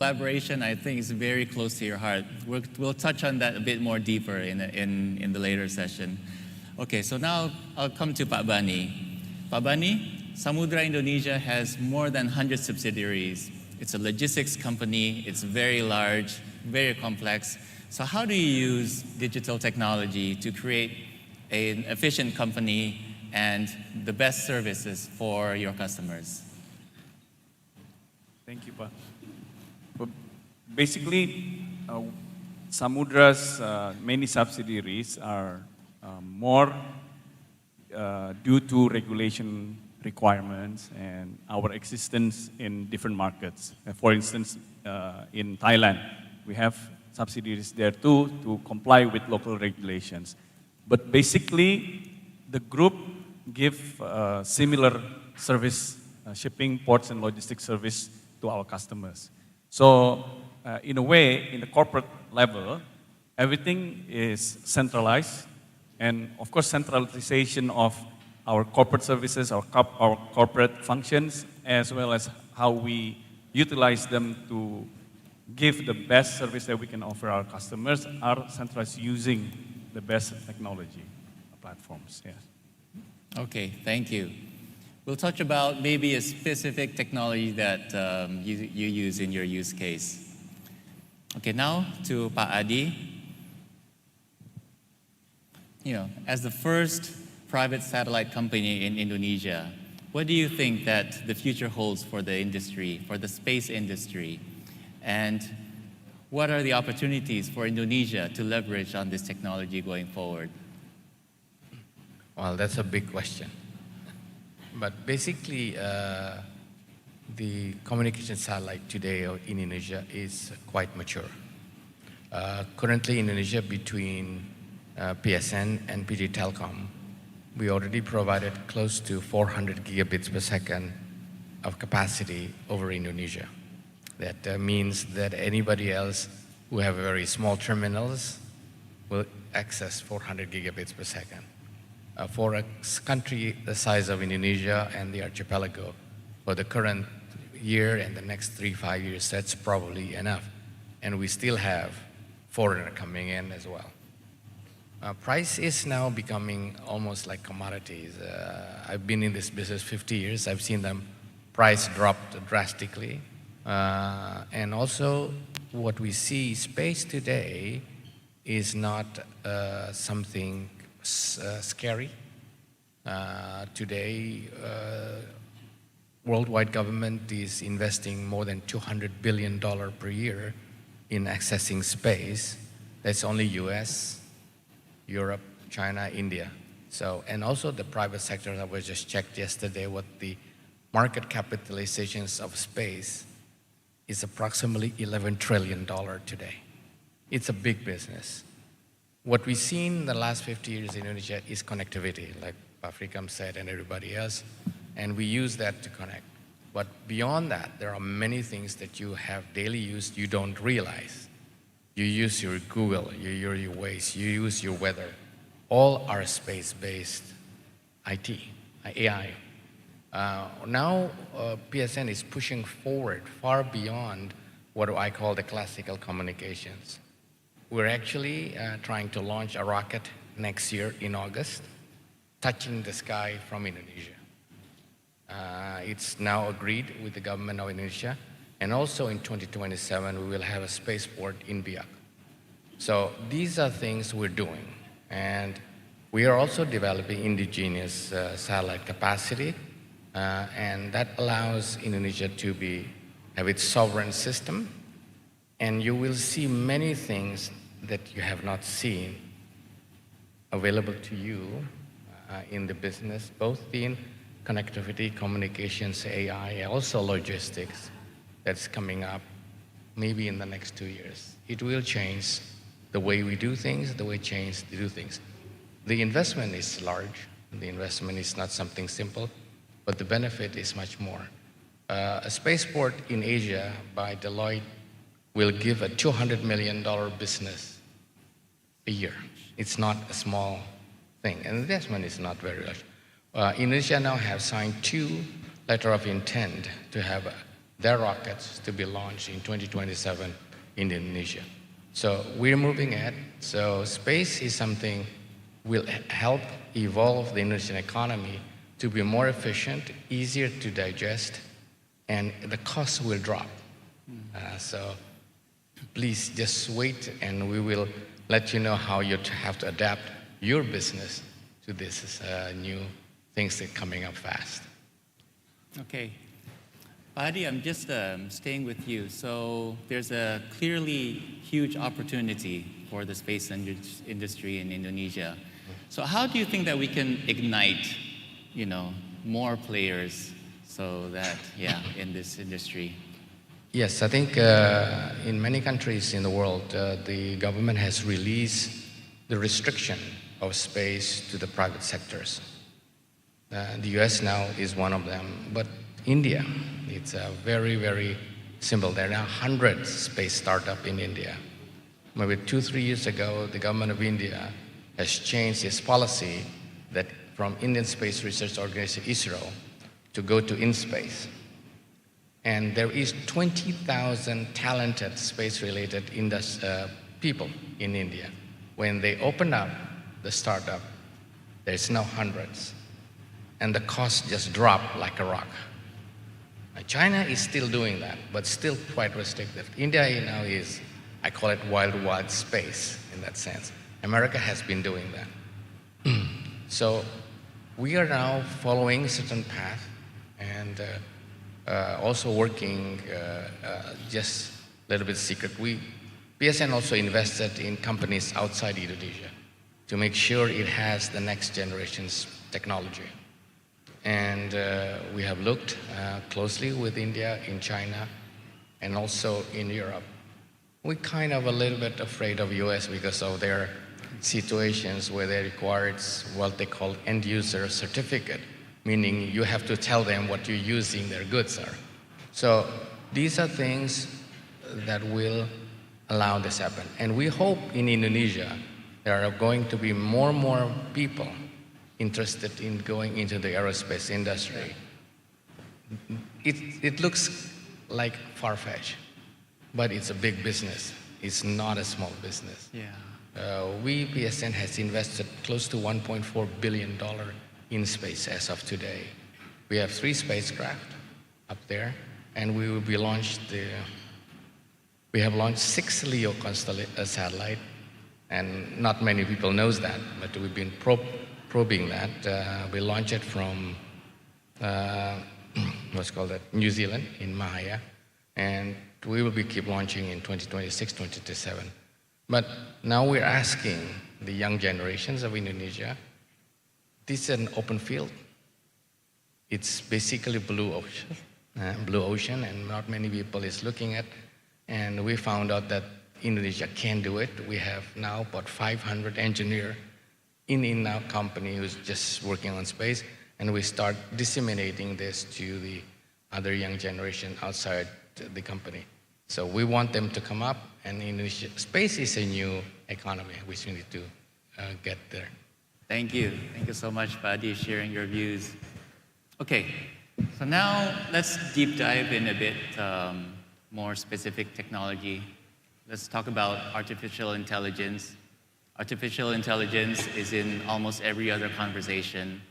Collaboration, I think, is very close to your heart. We'll touch on that a bit more deeper in the later session. Okay, so now I'll come to Pak Bani. Pak Bani, Samudra Indonesia has more than 100 subsidiaries. It's a logistics company. It's very large, very complex. So how do you use digital technology to create an efficient company and the best services for your customers? Thank you, Pa. Well, basically, Samudra's many subsidiaries are more due to regulation requirements and our existence in different markets. For instance, in Thailand, we have subsidiaries there too to comply with local regulations. But basically, the group give similar service, shipping, ports, and logistics service to our customers. So, in a way, in the corporate level, everything is centralized. And of course, centralization of our corporate services, our corporate functions, as well as how we utilize them to give the best service that we can offer our customers are centralized using the best technology platforms. Yes. Okay, thank you. We'll touch about maybe a specific technology that you use in your use case. Okay, now to Pak Adi. As the first private satellite company in Indonesia, what do you think that the future holds for the industry, for the space industry? And what are the opportunities for Indonesia to leverage on this technology going forward? Well, that's a big question. But basically, the communication satellite today in Indonesia is quite mature. Currently, Indonesia, between PSN and PT Telkom, we already provided close to 400 gigabits per second of capacity over Indonesia. That means that anybody else who have very small terminals will access 400 gigabits per second. For a country the size of Indonesia and the archipelago, for the current year and the next 3-5 years, that's probably enough. And we still have foreigner coming in as well. Price is now becoming almost like commodities. I've been in this business 50 years. I've seen them price dropped drastically. And also what we see, space today is not something scary. Today, worldwide government is investing more than $200 billion per year in accessing space. That's only US, Europe, China, India. So, and also the private sector that was just checked yesterday, what the market capitalizations of space is approximately $11 trillion today. It's a big business. What we've seen in the last 50 years in Indonesia is connectivity, like Afrikam said and everybody else, and we use that to connect. But beyond that, there are many things that you have daily use you don't realize. You use your Google, you use your Waze, you use your weather. All are space-based IT, AI. Now, PSN is pushing forward far beyond what I call the classical communications. We're actually trying to launch a rocket next year in August, touching the sky from Indonesia. It's now agreed with the government of Indonesia, and also in 2027 we will have a spaceport in Biak. So these are things we're doing, and we are also developing indigenous satellite capacity, and that allows Indonesia to have its sovereign system, and you will see many things that you have not seen available to you in the business, both in connectivity, communications, AI, also logistics that's coming up maybe in the next 2 years. It will change the way we do things, the way change to do things. The investment is large. The investment is not something simple, but the benefit is much more. A spaceport in Asia by Deloitte will give a $200 million business a year. It's not a small thing, and investment is not very large. Indonesia now have signed 2 letters of intent to have their rockets to be launched in 2027 in Indonesia. So we're moving ahead. So space is something will help evolve the Indonesian economy to be more efficient, easier to digest, and the cost will drop. So please just wait, and we will let you know how you have to adapt your business to this new things that are coming up fast. Okay. Adi, I'm just staying with you. So there's a clearly huge opportunity for the space industry in Indonesia. So how do you think that we can ignite, more players so that, in this industry? Yes, I think in many countries in the world, the government has released the restriction of space to the private sectors. The US now is one of them, but India, it's very, very simple. There are now hundreds space startups in India. Maybe 2-3 years ago, the government of India has changed its policy that from Indian Space Research Organization, ISRO, to go to InSpace. And there is 20,000 talented space-related people in India. When they open up the startup, there's now hundreds. And the cost just dropped like a rock. China is still doing that, but still quite restrictive. India now is, I call it wild space in that sense. America has been doing that. So we are now following a certain path and also working just a little bit secret. PSN also invested in companies outside Indonesia to make sure it has the next generation's technology. And we have looked closely with India, in China, and also in Europe. We're kind of a little bit afraid of US because of their situations where they require what they call end user certificate, meaning you have to tell them what you're using their goods are. So these are things that will allow this happen. And we hope in Indonesia there are going to be more and more people interested in going into the aerospace industry. It looks like far-fetched, but it's a big business. It's not a small business. Yeah. PSN has invested close to $1.4 billion in space as of today. We have 3 spacecraft up there, and we will be we have launched 6 LEO satellite, and not many people knows that, but we've been probing that. We launched it from New Zealand in Mahaya, and we will keep launching in 2026, 2027. But now we're asking the young generations of Indonesia, this is an open field. It's basically blue ocean, and not many people is looking at. And we found out that Indonesia can do it. We have now about 500 engineers in our company who's just working on space, and we start disseminating this to the other young generation outside the company. So we want them to come up, and Indonesia, space is a new economy which we need to get there. Thank you. Thank you so much, Padi, sharing your views. Okay, so now let's deep dive in a bit more specific technology. Let's talk about artificial intelligence. Artificial intelligence is in almost every other conversation,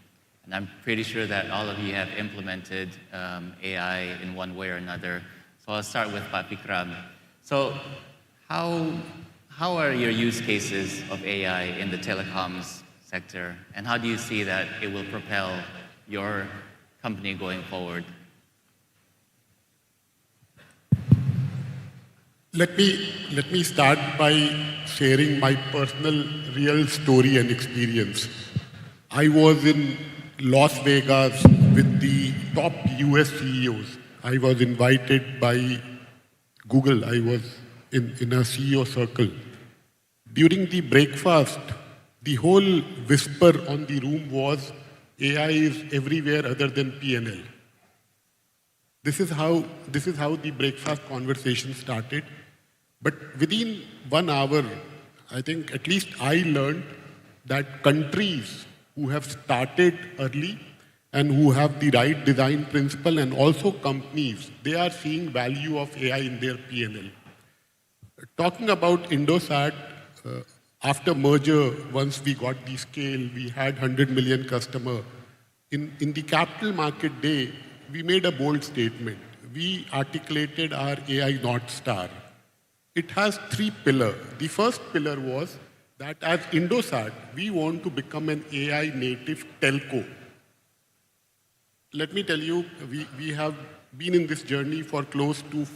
and I'm pretty sure that all of you have implemented AI in one way or another. So I'll start with Pak Vikram. So how are your use cases of AI in the telecoms sector, and how do you see that it will propel your company going forward? Let me start by sharing my personal real story and experience. I was in Las Vegas with the top US CEOs. I was invited by Google. I was in a CEO circle. During the breakfast, the whole whisper on the room was AI is everywhere other than PNL. This is how the breakfast conversation started. But within 1 hour, I think at least I learned that countries who have started early and who have the right design principle, and also companies, they are seeing value of AI in their P&L. Talking about Indosat, after merger, once we got the scale, we had 100 million customer. In the capital market day, we made a bold statement. We articulated our AI North Star. It has 3 pillars. The first pillar was that as Indosat, we want to become an AI native telco. Let me tell you, we have been in this journey for close to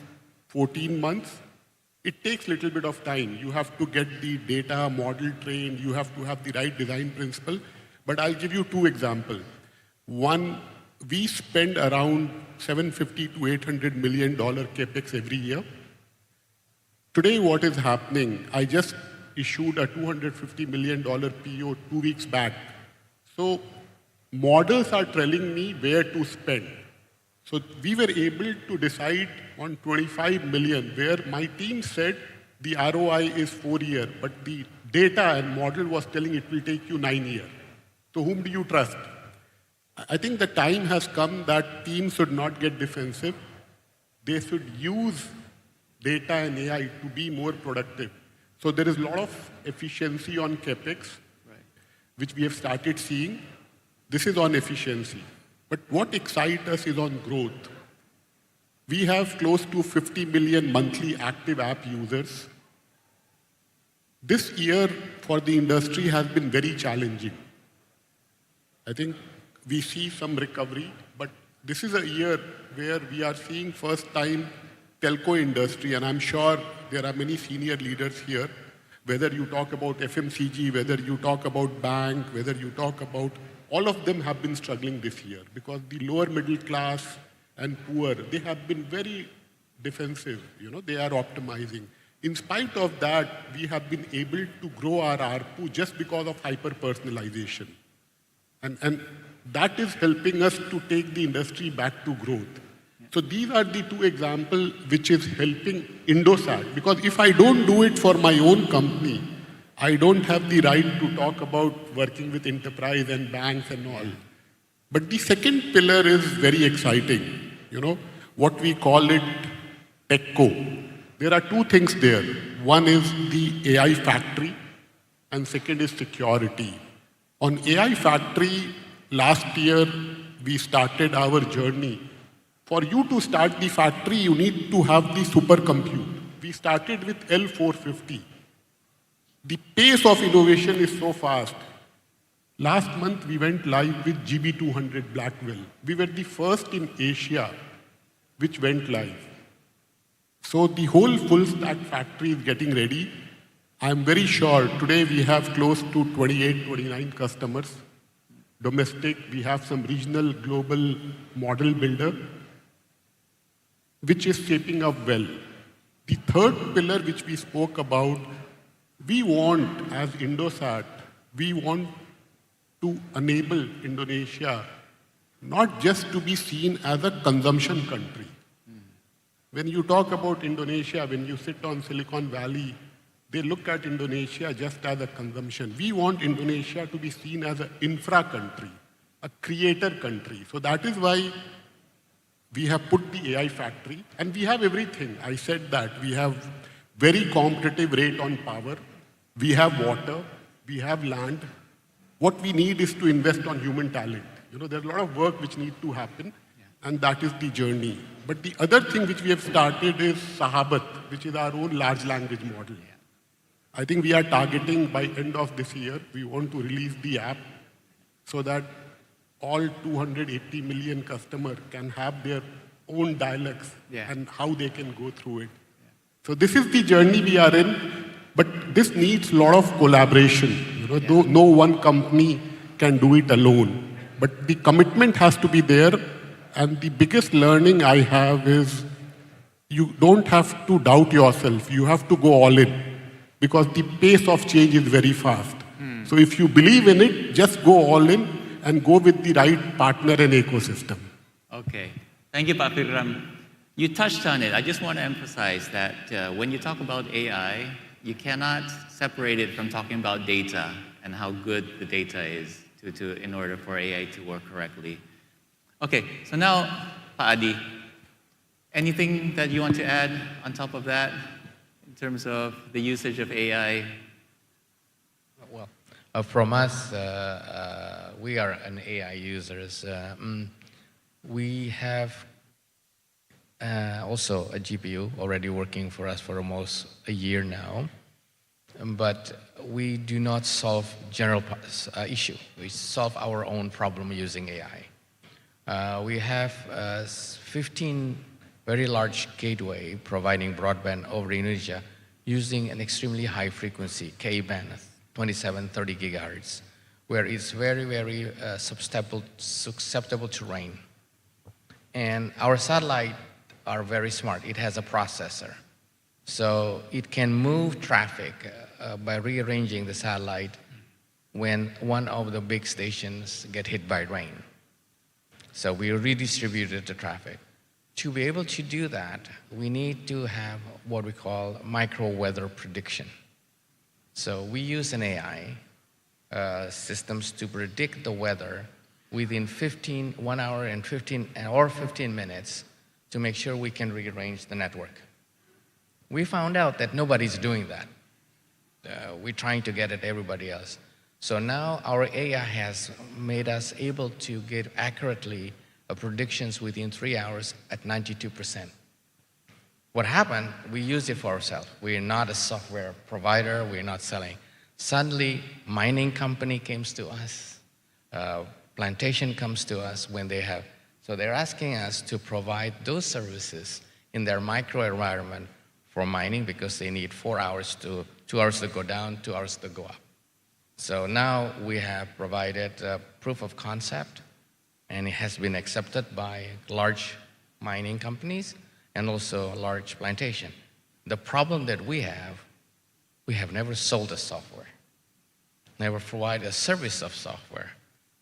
14 months. It takes a little bit of time. You have to get the data model trained. You have to have the right design principle. But I'll give you 2 examples. One, we spend around $750 to $800 million capex every year. Today, what is happening? I just issued a $250 million PO 2 weeks back. So models are telling me where to spend. So we were able to decide on 25 million, where my team said the ROI is 4 years, but the data and model was telling it will take you 9 years. So whom do you trust? I think the time has come that teams should not get defensive. They should use data and AI to be more productive. So there is a lot of efficiency on CapEx, which we have started seeing. This is on efficiency. But what excites us is on growth. We have close to 50 million monthly active app users. This year for the industry has been very challenging. I think we see some recovery, but this is a year where we are seeing first time telco industry, and I'm sure there are many senior leaders here, whether you talk about FMCG, whether you talk about bank, whether you talk about, all of them have been struggling this year because the lower middle class and poor, they have been very defensive, they are optimizing. In spite of that, we have been able to grow our ARPU just because of hyper-personalization. And that is helping us to take the industry back to growth. So these are the 2 examples which is helping Indosat. Because if I don't do it for my own company, I don't have the right to talk about working with enterprise and banks and all. But the second pillar is very exciting. What we call it TechCo. There are 2 things there. One is the AI factory and second is security. On AI factory, last year we started our journey. For you to start the factory, you need to have the supercompute. We started with L450. The pace of innovation is so fast. Last month, we went live with GB200 Blackwell. We were the first in Asia which went live. So the whole full stack factory is getting ready. I'm very sure today we have close to 28, 29 customers. Domestic, we have some regional, global model builder, which is shaping up well. The third pillar which we spoke about, we want, as Indosat, we want to enable Indonesia not just to be seen as a consumption country. When you talk about Indonesia, when you sit on Silicon Valley, they look at Indonesia just as a consumption. We want Indonesia to be seen as an infra country, a creator country. So that is why we have put the AI factory, and we have everything. I said that. We have very competitive rate on power. We have water. We have land. What we need is to invest on human talent. There's a lot of work which needs to happen, and that is the journey. But the other thing which we have started is Sahabat, which is our own large language model. I think we are targeting by end of this year, we want to release the app so that all 280 million customers can have their own dialects and how they can go through it. So this is the journey we are in, but this needs a lot of collaboration. No one company can do it alone. But the commitment has to be there, and the biggest learning I have is you don't have to doubt yourself. You have to go all in because the pace of change is very fast. So if you believe in it, just go all in and go with the right partner and ecosystem. Okay. Thank you, Pak Vikram. You touched on it. I just want to emphasize that when you talk about AI, you cannot separate it from talking about data and how good the data is in order for AI to work correctly. Okay, so now, Pak Adi, anything that you want to add on top of that in terms of the usage of AI? Well, from us, we are an AI users. We have also a GPU already working for us for almost a year now, but we do not solve general issue. We solve our own problem using AI. We have 15 very large gateway providing broadband over Indonesia using an extremely high frequency, K-band, 2730 gigahertz, where it's very, very susceptible to rain. And our satellite are very smart. It has a processor. So it can move traffic by rearranging the satellite when one of the big stations get hit by rain. So we redistributed the traffic. To be able to do that, we need to have what we call micro weather prediction. So we use an AI systems to predict the weather within 1 hour and 15 minutes to make sure we can rearrange the network. We found out that nobody's doing that. We're trying to get at everybody else. So now our AI has made us able to get accurately predictions within 3 hours at 92%. What happened, we used it for ourselves. We're not a software provider, we're not selling. Suddenly, mining company comes to us, plantation comes to us when they have. So they're asking us to provide those services in their micro environment for mining because they need 4 hours to 2 hours to go down, 2 hours to go up. So now we have provided proof of concept, and it has been accepted by large mining companies and also large plantation. The problem that we have never sold a software, never provided a service of software.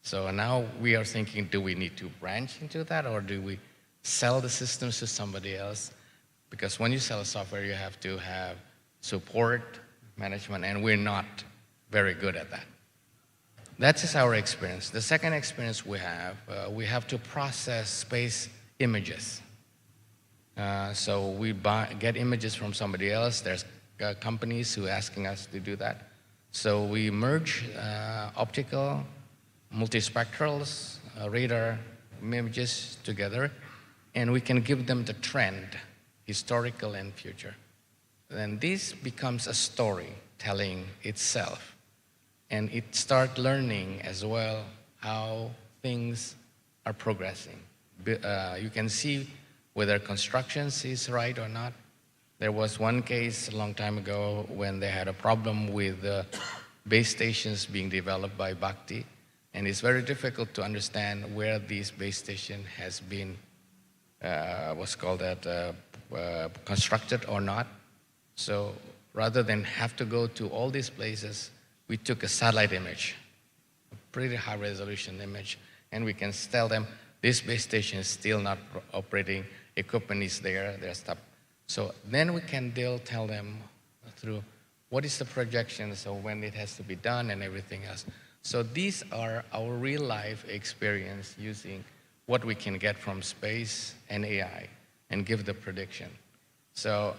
So now we are thinking, do we need to branch into that, or do we sell the systems to somebody else? Because when you sell a software, you have to have support, management, and we're not very good at that. That is our experience. The second experience we have to process space images. So we get images from somebody else. There's companies who are asking us to do that. So we merge optical, multispectrals, radar images together, and we can give them the trend, historical and future. Then this becomes a story telling itself. And it starts learning as well how things are progressing. You can see whether constructions is right or not. There was one case a long time ago when they had a problem with base stations being developed by Bharti, and it's very difficult to understand where this base station has been, constructed or not. So rather than have to go to all these places, we took a satellite image, a pretty high resolution image, and we can tell them this base station is still not operating, equipment is there, there's stuff. So then we can tell them through what is the projection, so when it has to be done and everything else. So these are our real life experience using what we can get from space and AI and give the prediction. So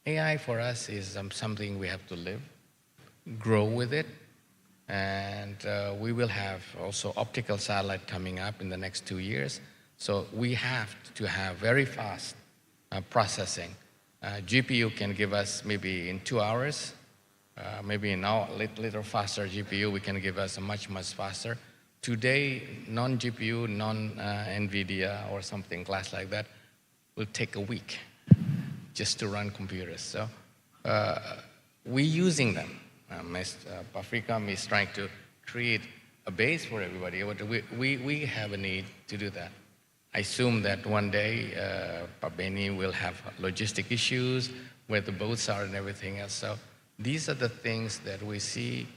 AI for us is something we have to live, grow with it, and we will have also optical satellite coming up in the next 2 years. So we have to have very fast processing. GPU can give us maybe in 2 hours, maybe now a little faster GPU, we can give us a much faster. Today, non-GPU, non-NVIDIA or something class like that will take a week just to run computers. So we're using them. Paprikam is trying to create a base for everybody. We have a need to do that. I assume that one day Pak Benny will have logistic issues, where the boats are and everything else. So these are the things that we see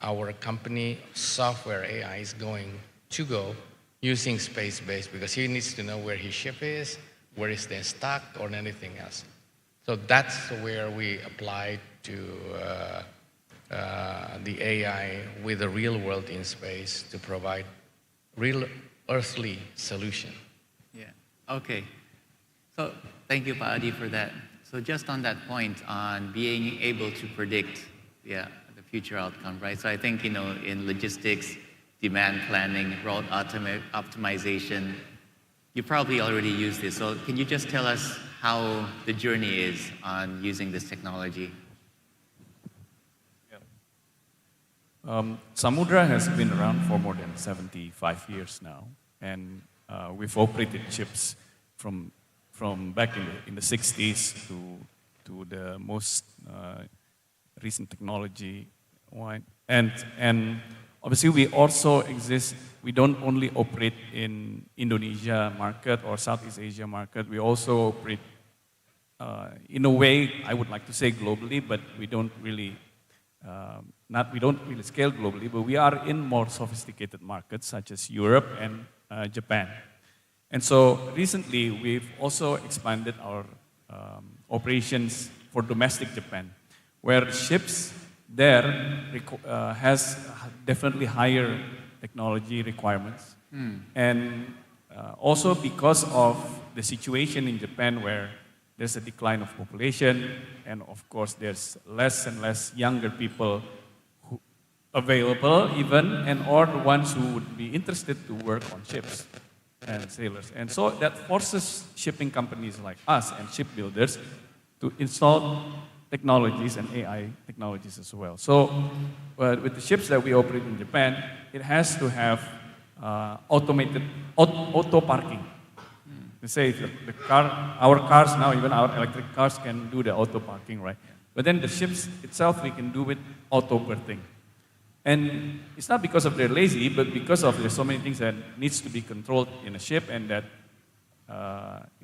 our company software AI is going to go using space-based, because he needs to know where his ship is, where is their stock, or anything else. So that's where we apply to the AI with the real world in space to provide real earthly solution. Yeah. Okay. So thank you, Pak Adi, for that. So just on that point on being able to predict, the future outcome, right? So I think, in logistics, demand planning, route optimization, you probably already use this. So can you just tell us how the journey is on using this technology? Samudra has been around for more than 75 years now, and we've operated ships from back in the 60s to the most recent technology. Right? And obviously we also exist. We don't only operate in Indonesia market or Southeast Asia market. We also operate in a way, I would like to say globally, but we don't really scale globally, but we are in more sophisticated markets such as Europe and Japan. And so recently we've also expanded our operations for domestic Japan, where ships there has definitely higher technology requirements. And also because of the situation in Japan where there's a decline of population, and of course there's less and less younger people who available even, or the ones who would be interested to work on ships and sailors. And so that forces shipping companies like us and shipbuilders to install technologies and AI technologies as well. So with the ships that we operate in Japan, it has to have automated auto parking. They say our cars now, even our electric cars can do the auto parking, right? But then the ships itself, we can do with auto berthing. And it's not because of they're lazy, but because of there's so many things that needs to be controlled in a ship, and that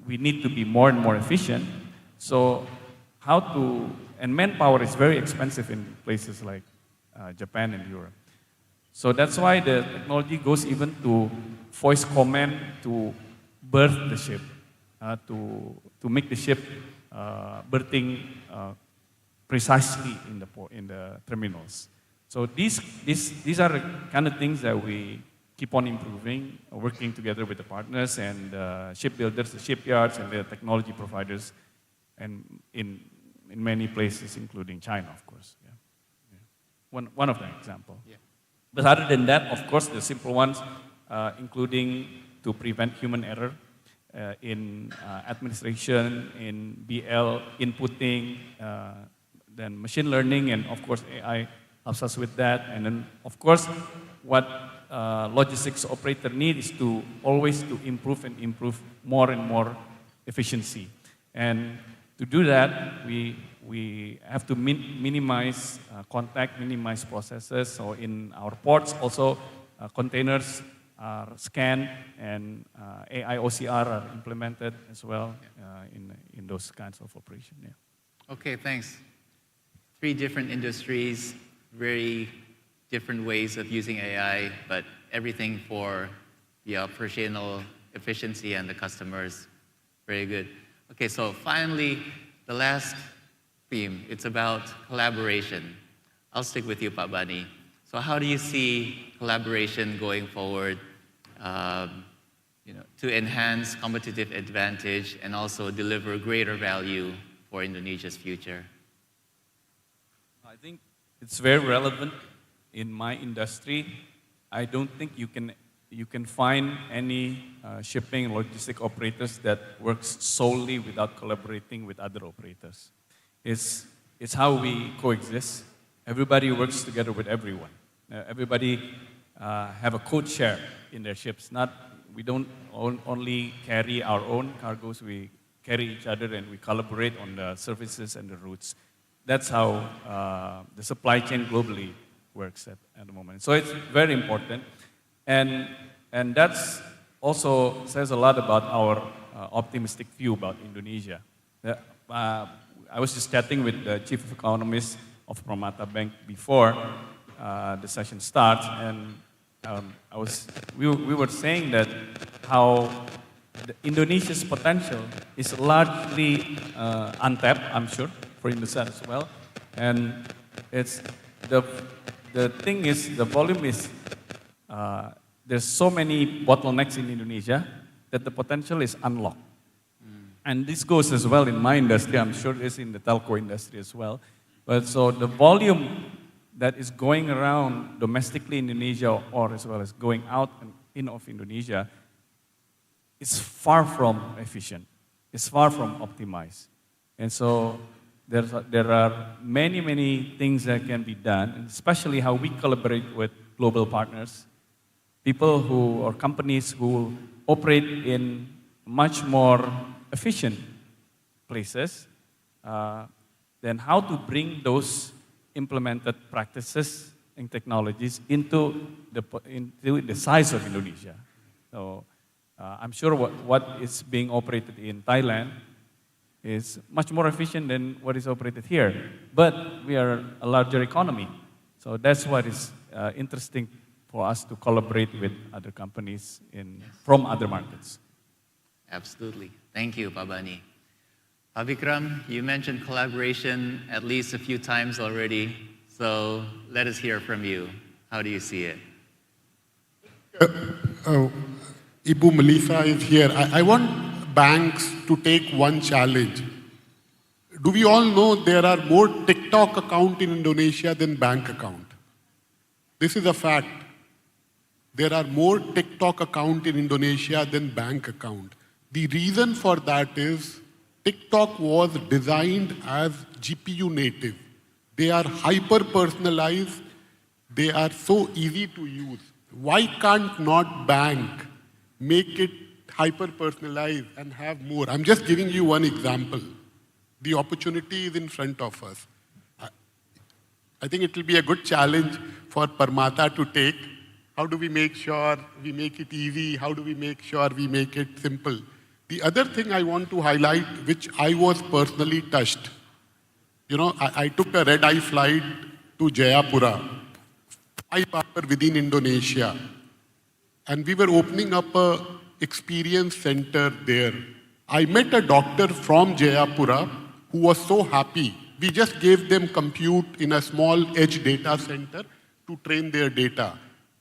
we need to be more and more efficient. So and manpower is very expensive in places like Japan and Europe. So that's why the technology goes even to voice command to berth the ship, to make the ship berthing precisely in the terminals. So these are the kind of things that we keep on improving, working together with the partners and shipbuilders, the shipyards, and the technology providers, and in many places, including China, of course. Yeah. One of the example. Yeah. But other than that, of course, the simple ones, including to prevent human error in administration, in BL inputting, then machine learning, and of course AI helps us with that. And then, of course, what logistics operator need is to always to improve more and more efficiency. And to do that, we have to minimize contact, minimize processes. So in our ports also, containers are scanned, and AI OCR are implemented as well in those kinds of operation. Yeah. Okay, thanks. 3 different industries, very different ways of using AI, but everything for the operational efficiency and the customers. Very good. Okay, so finally, the last theme, it's about collaboration. I'll stick with you, Pak Bani. So how do you see collaboration going forward, to enhance competitive advantage and also deliver greater value for Indonesia's future? I think it's very relevant in my industry. I don't think you can find any shipping and logistic operators that works solely without collaborating with other operators. It's how we coexist. Everybody works together with everyone. Everybody have a code share in their ships. We don't only carry our own cargoes, we carry each other and we collaborate on the services and the routes. That's how the supply chain globally works at the moment. So it's very important. And that's also says a lot about our optimistic view about Indonesia. I was just chatting with the chief economist of Permata Bank before the session starts, and we were saying that how Indonesia's potential is largely untapped, I'm sure, for Indonesia as well. And it's the thing is, the volume is there's so many bottlenecks in Indonesia that the potential is unlocked. And this goes as well in my industry. I'm sure it's in the telco industry as well. But so the volume that is going around domestically in Indonesia or as well as going out and in of Indonesia is far from efficient. It's far from optimized. And so there are many, many things that can be done, and especially how we collaborate with global partners, people who, or companies who operate in much more efficient places, then how to bring those implemented practices and technologies into the size of Indonesia. So I'm sure what is being operated in Thailand is much more efficient than what is operated here. But we are a larger economy. So that's what is interesting for us to collaborate with other companies from other markets. Absolutely. Thank you, Pak Bani. Pak Vikram, you mentioned collaboration at least a few times already, so let us hear from you. How do you see it? Ibu Melissa is here. I want banks to take one challenge. Do we all know there are more TikTok accounts in Indonesia than bank accounts? This is a fact. There are more TikTok accounts in Indonesia than bank accounts. The reason for that is TikTok was designed as GPU native. They are hyper-personalized. They are so easy to use. Why can't not bank make it hyper-personalized and have more? I'm just giving you one example. The opportunity is in front of us. I think it will be a good challenge for Permata to take. How do we make sure we make it easy? How do we make sure we make it simple? The other thing I want to highlight, which I was personally touched, I took a red-eye flight to Jayapura, 5 hours within Indonesia, and we were opening up a experience center there. I met a doctor from Jayapura who was so happy. We just gave them compute in a small edge data center to train their data.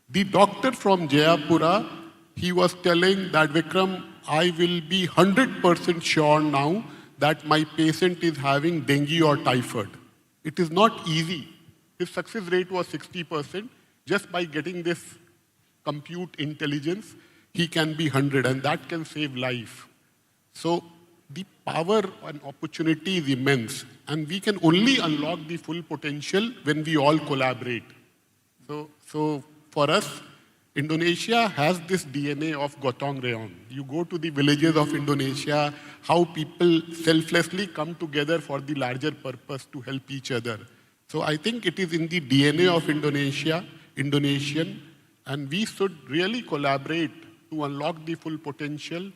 The doctor from Jayapura, he was telling that, Vikram, I will be 100% sure now that my patient is having dengue or typhoid. It is not easy. His success rate was 60%. Just by getting this compute intelligence, he can be 100, and that can save life. So the power and opportunity is immense, and we can only unlock the full potential when we all collaborate. So for us, Indonesia has this DNA of gotong royong. You go to the villages of Indonesia, how people selflessly come together for the larger purpose to help each other. So I think it is in the DNA of Indonesia, Indonesian, and we should really collaborate to unlock the full potential.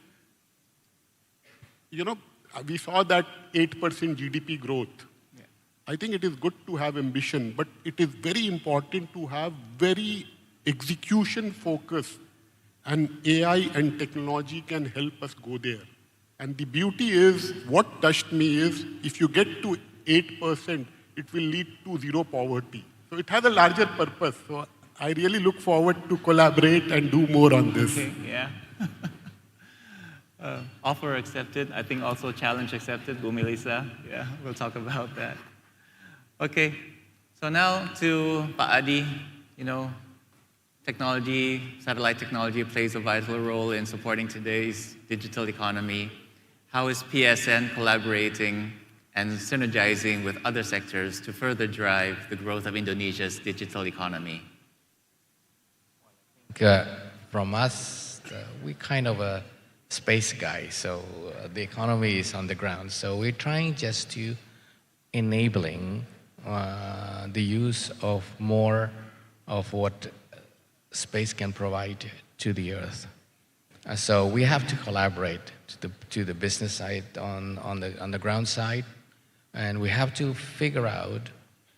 We saw that 8% GDP growth. Yeah. I think it is good to have ambition, but it is very important to have very execution focus, and AI and technology can help us go there. And the beauty is, what touched me is, if you get to 8%, it will lead to zero poverty. So it has a larger purpose. So I really look forward to collaborate and do more on this. Okay, yeah. Offer accepted. I think also challenge accepted. Bu Melissa. Yeah, we'll talk about that. Okay, so now to Pak Adi. Satellite technology plays a vital role in supporting today's digital economy. How is PSN collaborating and synergizing with other sectors to further drive the growth of Indonesia's digital economy? From us, we kind of a space guy, so the economy is on the ground. So we're trying just to enabling the use of more of what space can provide to the Earth. So we have to collaborate to the business side on the ground side, and we have to figure out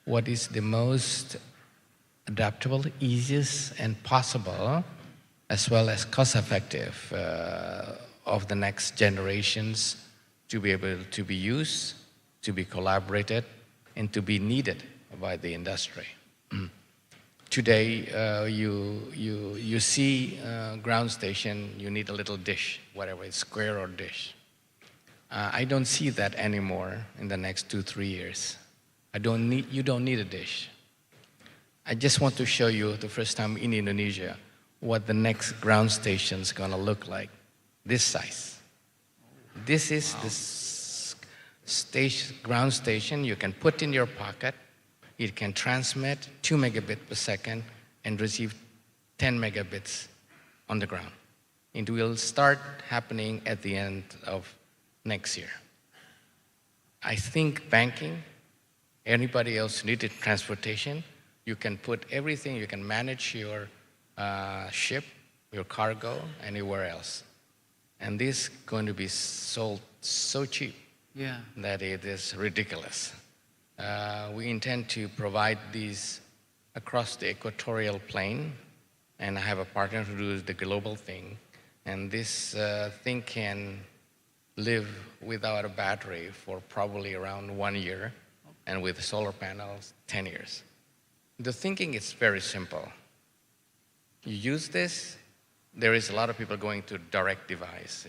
what is the most adaptable, easiest, and possible, as well as cost-effective of the next generations to be able to be used, to be collaborated, and to be needed by the industry. today, you see ground station, you need a little dish, whatever, it's square or dish. I don't see that anymore in the next 2-3 years. You don't need a dish. I just want to show you the first time in Indonesia what the next ground station is going to look like. This size. This is the ground station you can put in your pocket. It can transmit 2 megabits per second and receive 10 megabits on the ground. It will start happening at the end of next year. I think banking, anybody else needed transportation, you can put everything, you can manage your ship, your cargo, anywhere else. And this is going to be sold so cheap that it is ridiculous. We intend to provide these across the equatorial plane, and I have a partner who does the global thing. And this thing can live without a battery for probably around 1 year, and with solar panels, 10 years. The thinking is very simple. You use this, there is a lot of people going to direct device.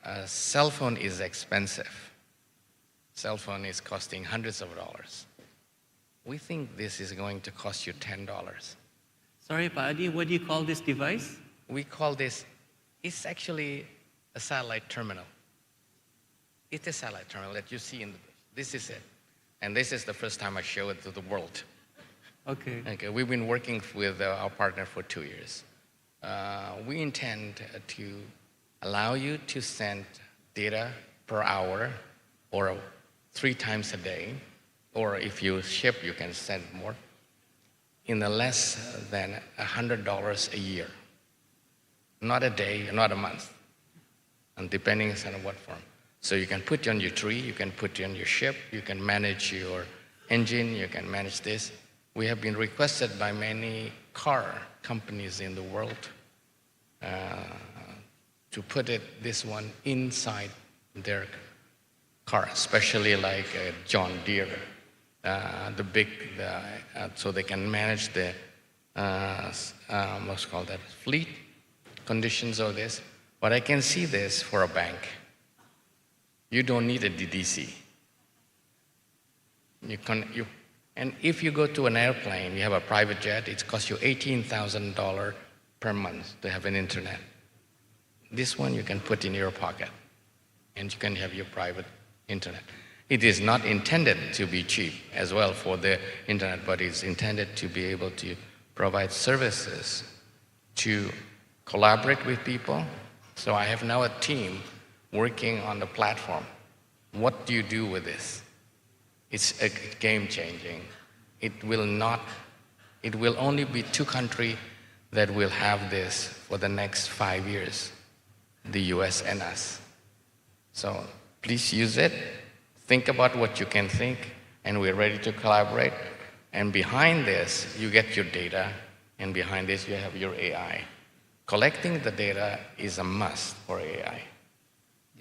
A cell phone is expensive. Cell phone is costing hundreds of dollars. We think this is going to cost you $10. Sorry, Pak Adi, what do you call this device? We call this, it's actually a satellite terminal. It's a satellite terminal that you see in the, this is it. And this is the first time I show it to the world. Okay. Okay, we've been working with our partner for 2 years. We intend to allow you to send data per hour or 3 times a day, or if you ship, you can send more, in the less than $100 a year. Not a day, not a month, and depending on what form. So you can put it on your tree, you can put it on your ship, you can manage your engine, you can manage this. We have been requested by many car companies in the world to put this one inside their car, especially like John Deere, so they can manage the, what's called that, fleet conditions of this. But I can see this for a bank. You don't need a DDC. And if you go to an airplane, you have a private jet, it costs you $18,000 per month to have an internet. This one you can put in your pocket, and you can have your private internet. It is not intended to be cheap as well for the internet, but it's intended to be able to provide services to collaborate with people. So I have now a team working on the platform. What do you do with this? It's game-changing. It will only be 2 countries that will have this for the next 5 years, the US and us. So please use it. Think about what you can think, and we're ready to collaborate. And behind this, you get your data, and behind this, you have your AI. Collecting the data is a must for AI.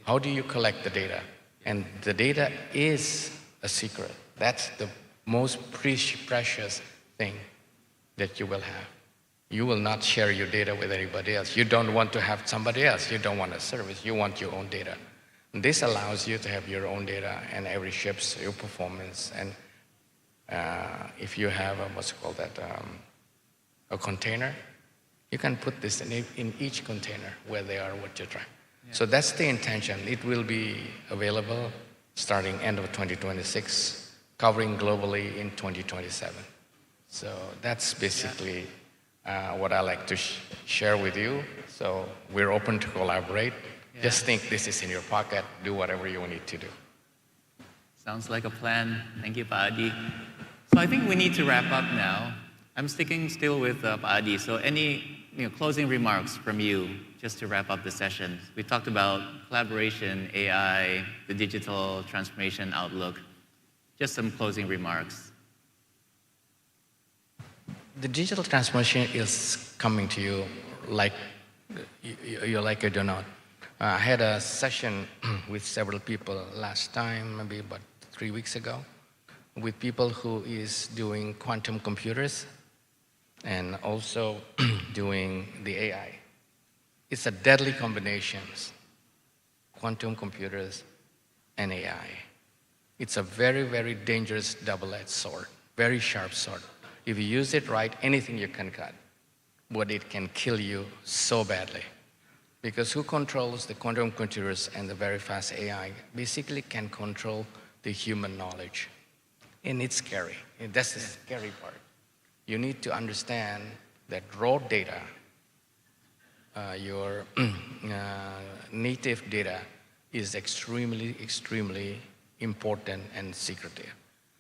How do you collect the data? And the data is a secret. That's the most precious thing that you will have. You will not share your data with anybody else. You don't want to have somebody else. You don't want a service. You want your own data. This allows you to have your own data, and every ship's your performance. And if you have what's called that, a container, you can put this in each container where they are, what you're trying. Yeah. So that's the intention. It will be available starting end of 2026, covering globally in 2027. So that's basically what I like to share with you. So we're open to collaborate. Yeah. Just think this is in your pocket. Do whatever you need to do. Sounds like a plan. Thank you, Pak Adi. So I think we need to wrap up now. I'm sticking still with Pak Adi. So any closing remarks from you just to wrap up the session? We talked about collaboration, AI, the digital transformation outlook. Just some closing remarks. The digital transformation is coming to you like you like it or not. I had a session with several people last time, maybe about 3 weeks ago, with people who is doing quantum computers. and also doing the AI. It's a deadly combination, quantum computers and AI. It's a very, very dangerous double-edged sword, very sharp sword. If you use it right, anything you can cut, but it can kill you so badly. Because who controls the quantum computers and the very fast AI basically can control the human knowledge. And it's scary. And that's the scary part. You need to understand that raw data, your native data, is extremely, extremely important and secretive.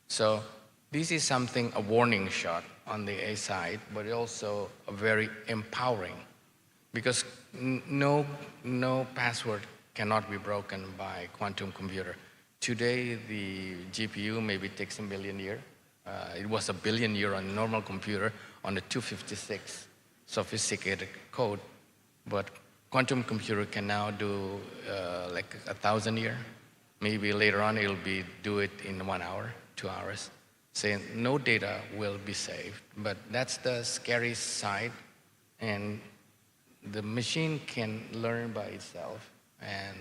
So this is something, a warning shot on the A side, but also a very empowering, because no password cannot be broken by quantum computer. Today, the GPU maybe takes 1 billion years. It was 1 billion years on a normal computer on the 256 sophisticated code, but quantum computer can now do like 1,000 years. Maybe later on it'll do it in 1 hour, 2 hours. So no data will be saved, but that's the scary side. And the machine can learn by itself and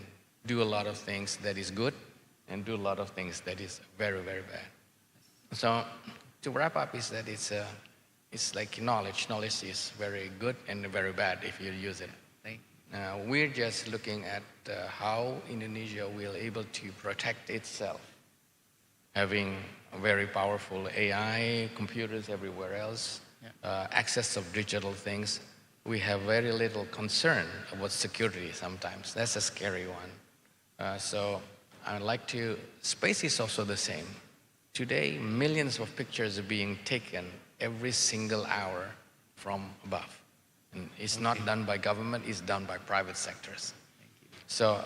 do a lot of things that is good and do a lot of things that is very, very bad. So to wrap up is that it's like knowledge. Knowledge is very good and very bad if you use it. We're just looking at how Indonesia will able to protect itself, having very powerful AI, computers everywhere else, access of digital things. We have very little concern about security sometimes. That's a scary one. So I'd like to, space is also the same. Today, millions of pictures are being taken every single hour from above. And it's not done by government, it's done by private sectors. So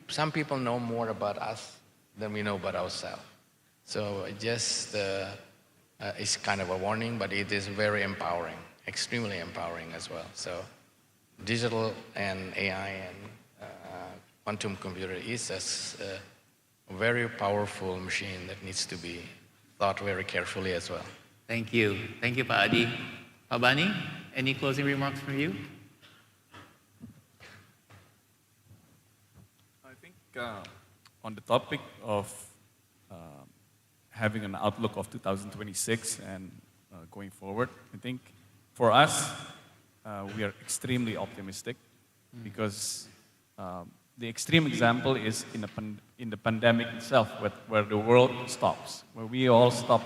some people know more about us than we know about ourselves. So just, it's kind of a warning, but it is very empowering, extremely empowering as well. So digital and AI and quantum computer is a very powerful machine that needs to be thought very carefully as well. Thank you. Thank you, Pak Adi. Pak Bani, any closing remarks from you? I think on the topic of having an outlook of 2026 and going forward, I think for us, we are extremely optimistic because the extreme example is in the pandemic itself, where the world stops, where we all stop,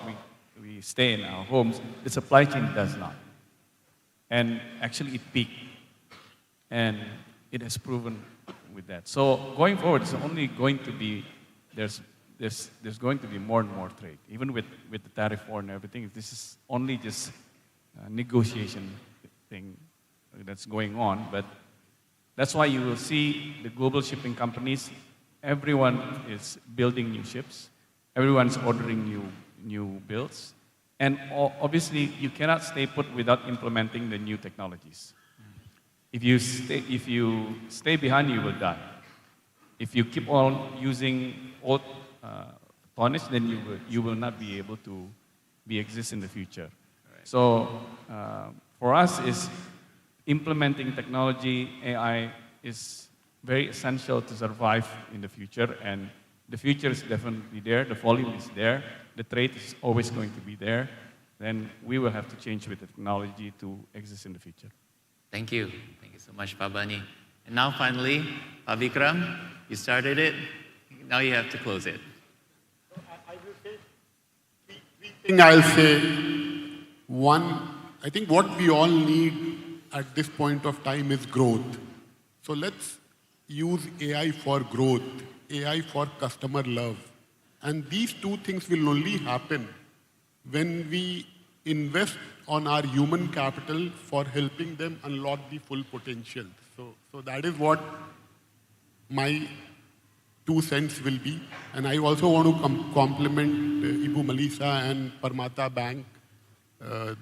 we stay in our homes, the supply chain does not. And actually it peaked, and it has proven with that. So going forward, it's only going to be, there's going to be more and more trade, even with the tariff war and everything. This is only just a negotiation thing that's going on, but that's why you will see the global shipping companies, everyone is building new ships, everyone's ordering new builds, and obviously you cannot stay put without implementing the new technologies. If you stay behind, you will die. If you keep on using old tonnage, then you will not be able to exist in the future. Right. So for us, is implementing technology, AI is very essential to survive in the future, and the future is definitely there, the volume is there, the trade is always going to be there, then we will have to change with the technology to exist in the future. Thank you. Thank you so much, Pak Bani. And now finally, Pak Vikram, you started it, now you have to close it. I will say three things I'll say. One, I think what we all need at this point of time is growth. So let's use AI for growth, AI for customer love. And these two things will only happen when we invest on our human capital for helping them unlock the full potential. So that is what my 2 cents will be. And I also want to compliment Ibu Melissa and Permata Bank.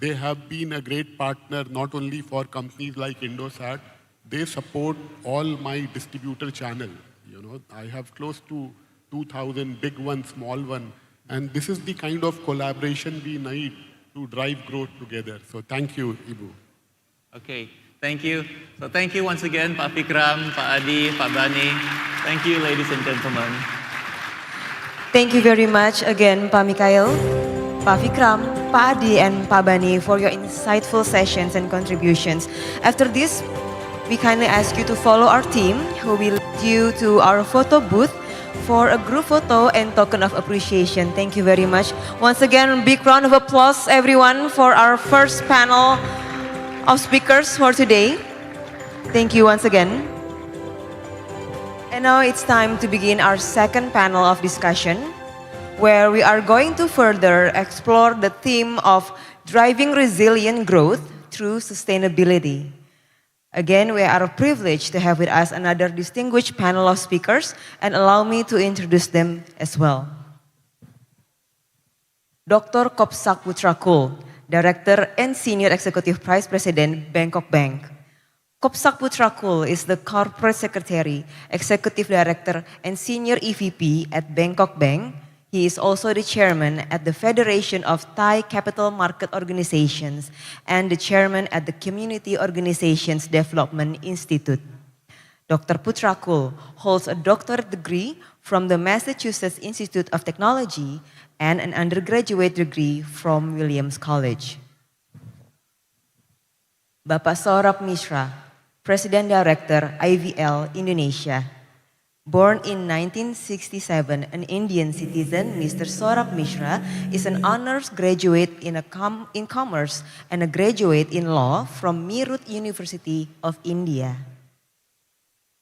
They have been a great partner not only for companies like Indosat, they support all my distributor channel. You know, I have close to 2,000 big ones, small one, and this is the kind of collaboration we need to drive growth together. So thank you, Ibu. Okay, thank you. So thank you once again, Pak Fikram, Pak Adi, Pak Bani. Thank you, ladies and gentlemen. Thank you very much again, Pak Mikhail, Pak Vikram, Pak Adi, and Pak Bani for your insightful sessions and contributions. After this, we kindly ask you to follow our team who will lead you to our photo booth for a group photo and token of appreciation. Thank you very much. Once again, big round of applause, everyone, for our first panel of speakers for today. Thank you once again. And now it's time to begin our second panel of discussion, where we are going to further explore the theme of driving resilient growth through sustainability. Again, we are privileged to have with us another distinguished panel of speakers, and allow me to introduce them as well. Dr. Kopsak Putrakul, Director and Senior Executive Vice President, Bangkok Bank. Kopsak Putrakul is the Corporate Secretary, Executive Director, and Senior EVP at Bangkok Bank. He is also the chairman at the Federation of Thai Capital Market Organizations and the chairman at the Community Organizations Development Institute. Dr. Putrakul holds a doctorate degree from the Massachusetts Institute of Technology and an undergraduate degree from Williams College. Bapak Saurabh Mishra, President Director IVL Indonesia. Born in 1967, an Indian citizen, Mr. Saurabh Mishra is an honors graduate in commerce and a graduate in law from Meerut University of India,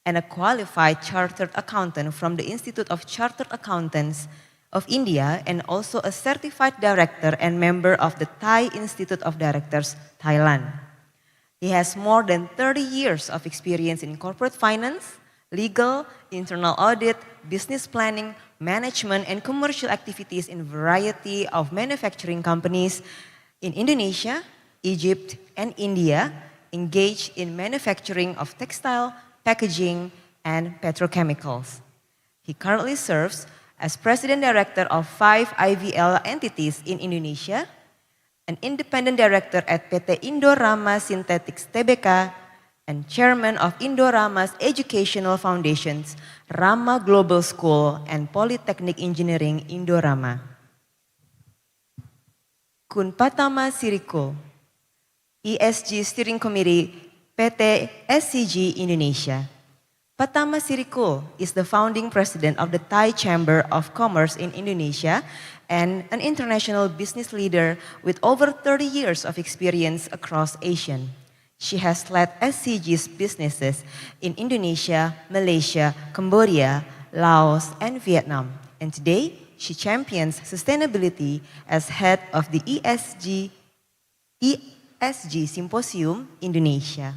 and a qualified chartered accountant from the Institute of Chartered Accountants of India, and also a certified director and member of the Thai Institute of Directors, Thailand. He has more than 30 years of experience in corporate finance, legal, internal audit, business planning, management, and commercial activities in a variety of manufacturing companies in Indonesia, Egypt, and India, engaged in manufacturing of textile, packaging, and petrochemicals. He currently serves as President Director of 5 IVL entities in Indonesia, an independent director at PT Indorama Synthetics Tbk, and chairman of Indorama's educational foundations, Rama Global School and Polytechnic Engineering Indorama. Kun Patama Sirikul, ESG Steering Committee, PT SCG Indonesia. Patama Sirikul is the founding president of the Thai Chamber of Commerce in Indonesia and an international business leader with over 30 years of experience across Asia. She has led SCG's businesses in Indonesia, Malaysia, Cambodia, Laos, and Vietnam. And today, she champions sustainability as head of the ESG Symposium Indonesia.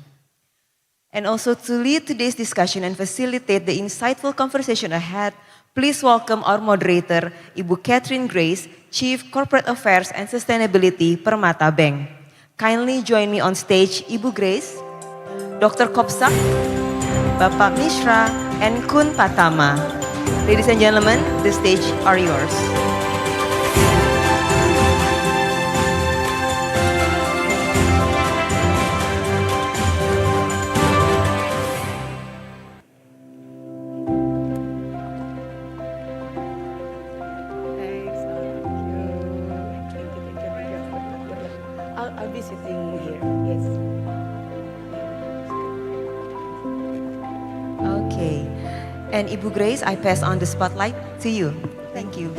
And also to lead today's discussion and facilitate the insightful conversation ahead, please welcome our moderator, Ibu Catherine Grace, Chief Corporate Affairs and Sustainability, Permata Bank. Kindly join me on stage, Ibu Grace, Dr. Kopsak, Bapak Mishra, and Kun Patama. Ladies and gentlemen, the stage are yours. I'll be sitting here, yes. Okay. And Ibu Grace, I pass on the spotlight to you. Thank you.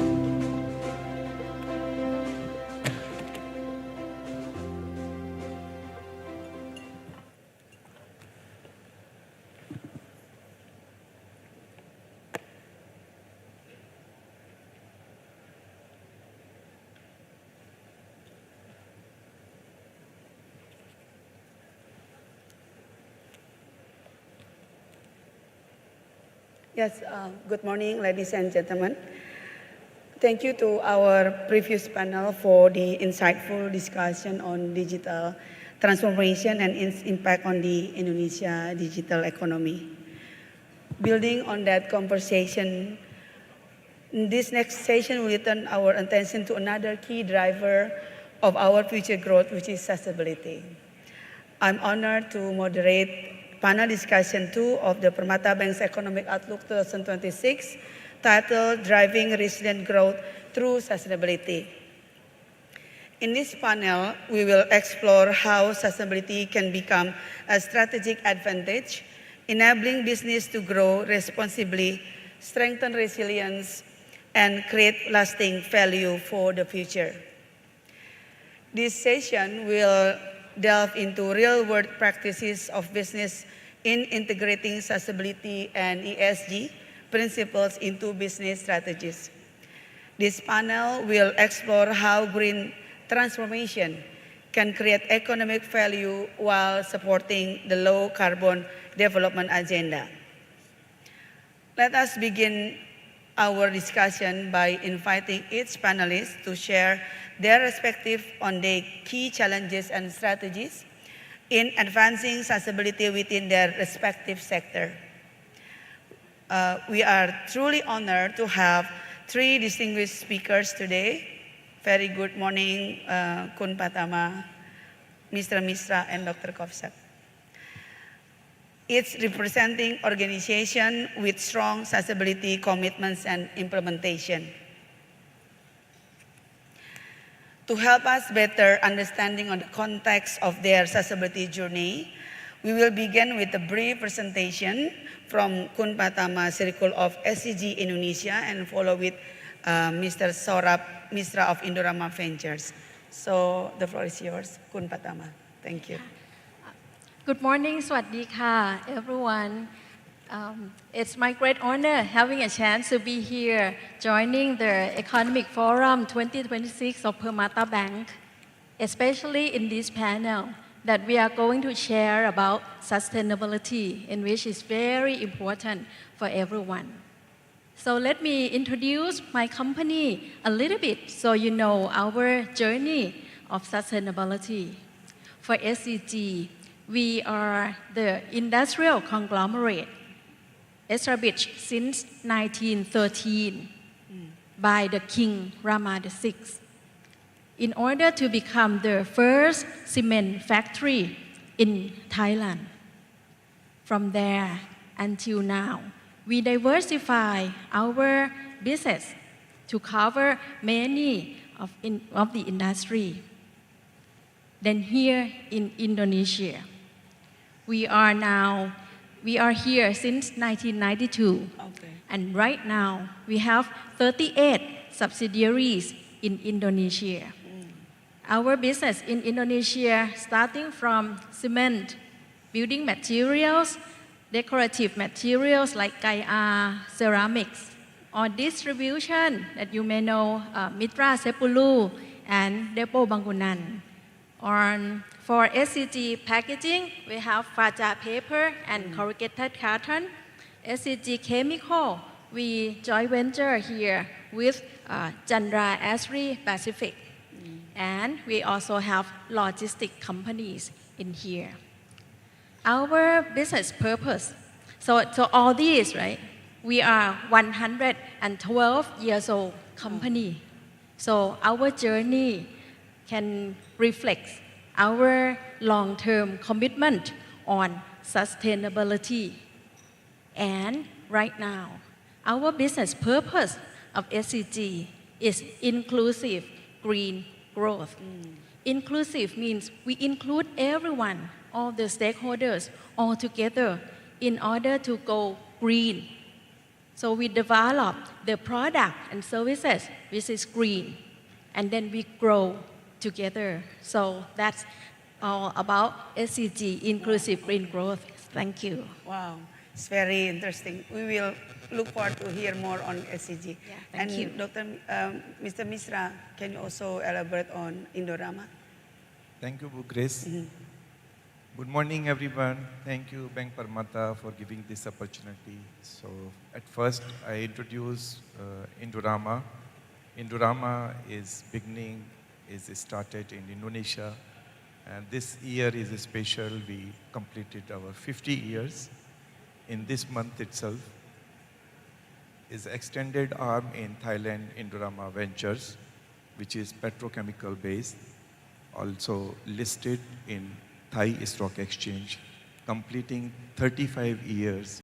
Yes, good morning, ladies and gentlemen. Thank you to our previous panel for the insightful discussion on digital transformation and its impact on the Indonesia digital economy. Building on that conversation, in this next session we turn our attention to another key driver of our future growth, which is sustainability. I'm honored to moderate panel discussion 2 of the Permata Bank's Economic Outlook 2026, titled Driving Resilient Growth Through Sustainability. In this panel, we will explore how sustainability can become a strategic advantage, enabling business to grow responsibly, strengthen resilience, and create lasting value for the future. This session will delve into real-world practices of business in integrating sustainability and ESG principles into business strategies. This panel will explore how green transformation can create economic value while supporting the low-carbon development agenda. Let us begin our discussion by inviting each panelist to share their perspective on the key challenges and strategies in advancing sustainability within their respective sector. We are truly honored to have 3 distinguished speakers today. Very good morning, Kun Patama, Mr. Misra, and Dr. Kovsak. It's representing organization with strong sustainability commitments and implementation. To help us better understanding on the context of their sustainability journey, we will begin with a brief presentation from Kun Patama Circle of SCG Indonesia and follow with Mr. Sorab Misra of Indorama Ventures. So the floor is yours, Kun Patama. Thank you. Good morning, สวัสดีค่ะ everyone. It's my great honor having a chance to be here joining the Economic Forum 2026 of Permata Bank, especially in this panel that we are going to share about sustainability, in which is very important for everyone. So let me introduce my company a little bit so you know our journey of sustainability. For SCG, we are the industrial conglomerate established since 1913 by the King Rama VI in order to become the first cement factory in Thailand. From there until now, we diversify our business to cover many of the industry. Then here in Indonesia, we are here since 1992. Okay. And right now, we have 38 subsidiaries in Indonesia. Our business in Indonesia, starting from cement, building materials, decorative materials like Kaya, ceramics, or distribution that you may know, Mitra Sepulu and Depo Bangunan. For SCG packaging, we have Faja paper and corrugated carton. SCG chemical, we joint venture here with Chandra Asri Pacific. And we also have logistic companies in here. Our business purpose, so all these, right? We are 112 years old company. So our journey can reflect our long-term commitment on sustainability. And right now, our business purpose of SCG is inclusive green growth. Inclusive means we include everyone, all the stakeholders, all together in order to go green. So we develop the product and services which is green, and then we grow together. So that's all about SCG, inclusive green growth. Thank you. Wow, it's very interesting. We will look forward to hear more on SCG. Yeah, thank you. Mr. Misra, can you also elaborate on Indorama? Thank you, Bu Grace. Good morning, everyone. Thank you, Bank Permata, for giving this opportunity. So, at first, I introduce Indorama. Indorama is started in Indonesia, and this year is special. We completed our 50 years in this month itself. Is extended arm in Thailand, Indorama Ventures, which is petrochemical based. also listed in Thai Stock Exchange, completing 35 years